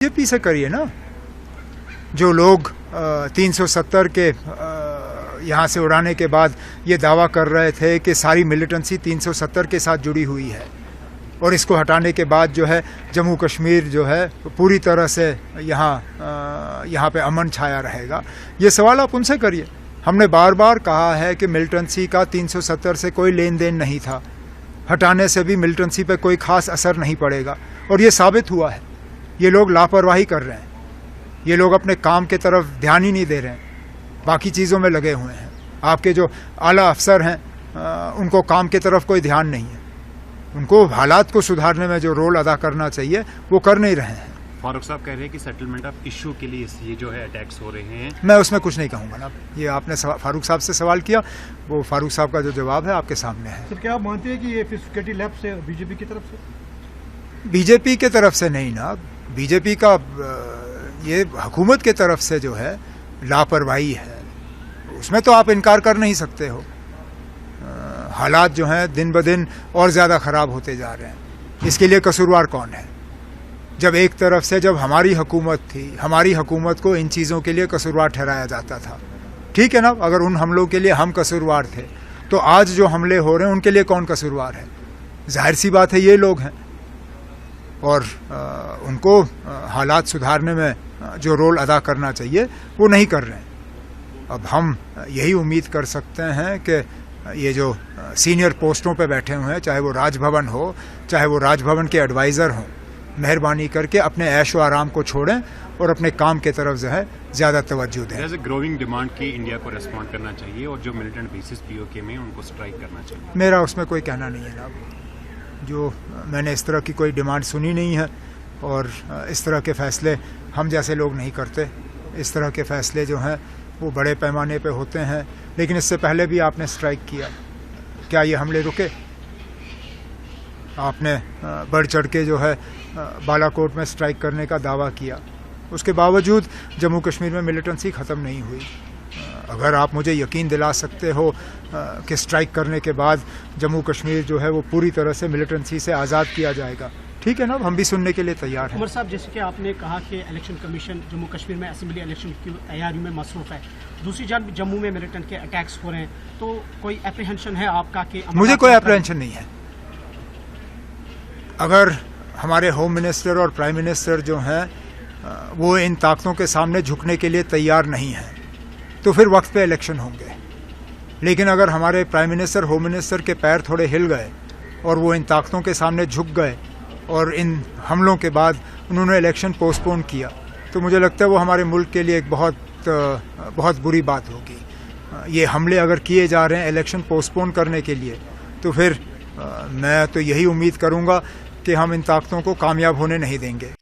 BJP से करिए ना। जो लोग 370 के यहाँ से उड़ाने के बाद ये दावा कर रहे थे कि सारी मिलिटेंसी 370 के साथ जुड़ी हुई है और इसको हटाने के बाद जो है जम्मू कश्मीर जो है पूरी तरह से यहाँ पे अमन छाया रहेगा, ये सवाल आप उनसे करिए। हमने बार बार कहा है कि मिलिटेंसी का 370 से कोई लेन देन नहीं था, हटाने से भी मिलिटेंसी पे कोई खास असर नहीं पड़ेगा और ये साबित हुआ है। ये लोग लापरवाही कर रहे हैं, ये लोग अपने काम के तरफ ध्यान ही नहीं दे रहे हैं, बाकी चीज़ों में लगे हुए हैं। आपके जो आला अफसर हैं उनको काम की तरफ कोई ध्यान नहीं है, उनको हालात को सुधारने में जो रोल अदा करना चाहिए वो कर नहीं रहे हैं। फारूक साहब कह रहे हैं कि सेटलमेंट ऑफ इशू के लिए ये जो है अटैक्स हो रहे हैं। मैं उसमें कुछ नहीं कहूँगा ना, ये आपने फारूक साहब से सवाल किया, वो फारूक साहब का जो जवाब है आपके सामने है। सर, क्या आप मानते हैं कि ये सिक्योरिटी लैप्स है बीजेपी की तरफ से? बीजेपी की तरफ से नहीं ना, बीजेपी का ये हुकूमत की तरफ से जो है लापरवाही है, उसमें तो आप इनकार कर नहीं सकते हो। हालात जो हैं दिन ब दिन और ज़्यादा ख़राब होते जा रहे हैं। इसके लिए कसूरवार कौन है? जब एक तरफ से जब हमारी हुकूमत थी, हमारी हुकूमत को इन चीज़ों के लिए कसूरवार ठहराया जाता था, ठीक है ना। अगर उन हमलों के लिए हम कसूरवार थे तो आज जो हमले हो रहे हैं उनके लिए कौन कसूरवार है? जाहिर सी बात है ये लोग हैं और उनको हालात सुधारने में जो रोल अदा करना चाहिए वो नहीं कर रहे हैं। अब हम यही उम्मीद कर सकते हैं कि ये जो सीनियर पोस्टों पे बैठे हुए हैं, चाहे वो राजभवन हो, चाहे वो राजभवन के एडवाइज़र हों, मेहरबानी करके अपने ऐश व आराम को छोड़ें और अपने काम की तरफ जो है ज़्यादा तवज्जो दें। एज ए ग्रोइंग डिमांड की इंडिया को रेस्पॉन्ड करना चाहिए और जो मिलिटेंट बेसिस पीओके में उनको स्ट्राइक करना चाहिए। मेरा उसमें कोई कहना नहीं है ना, जो मैंने इस तरह की कोई डिमांड सुनी नहीं है और इस तरह के फ़ैसले हम जैसे लोग नहीं करते। इस तरह के फ़ैसले जो हैं वो बड़े पैमाने पे होते हैं, लेकिन इससे पहले भी आपने स्ट्राइक किया, क्या ये हमले रुके? आपने बढ़ चढ़ के जो है बालाकोट में स्ट्राइक करने का दावा किया, उसके बावजूद जम्मू कश्मीर में मिलिटेंसी ख़त्म नहीं हुई। अगर आप मुझे यकीन दिला सकते हो कि स्ट्राइक करने के बाद जम्मू कश्मीर जो है वो पूरी तरह से मिलिटेंसी से आज़ाद किया जाएगा, ठीक है ना, हम भी सुनने के लिए तैयार हैं। उमर साहब, जैसे कि आपने कहा कि इलेक्शन कमीशन जम्मू कश्मीर में असेंबली इलेक्शन की तैयारी में मसरूफ़ है, दूसरी जानब जम्मू में मिलिटेंट के अटैक्स हो रहे हैं, तो कोई एप्रीहेंशन है आपका कि? मुझे कोई एप्रीहेंशन नहीं है। अगर हमारे होम मिनिस्टर और प्राइम मिनिस्टर जो हैं वो इन ताकतों के सामने झुकने के लिए तैयार नहीं हैं तो फिर वक्त पे इलेक्शन होंगे। लेकिन अगर हमारे प्राइम मिनिस्टर, होम मिनिस्टर के पैर थोड़े हिल गए और वो इन ताकतों के सामने झुक गए और इन हमलों के बाद उन्होंने इलेक्शन पोस्टपोन किया, तो मुझे लगता है वो हमारे मुल्क के लिए एक बहुत बुरी बात होगी। ये हमले अगर किए जा रहे हैं इलेक्शन पोस्टपोन करने के लिए, तो फिर मैं तो यही उम्मीद करूँगा कि हम इन ताकतों को कामयाब होने नहीं देंगे।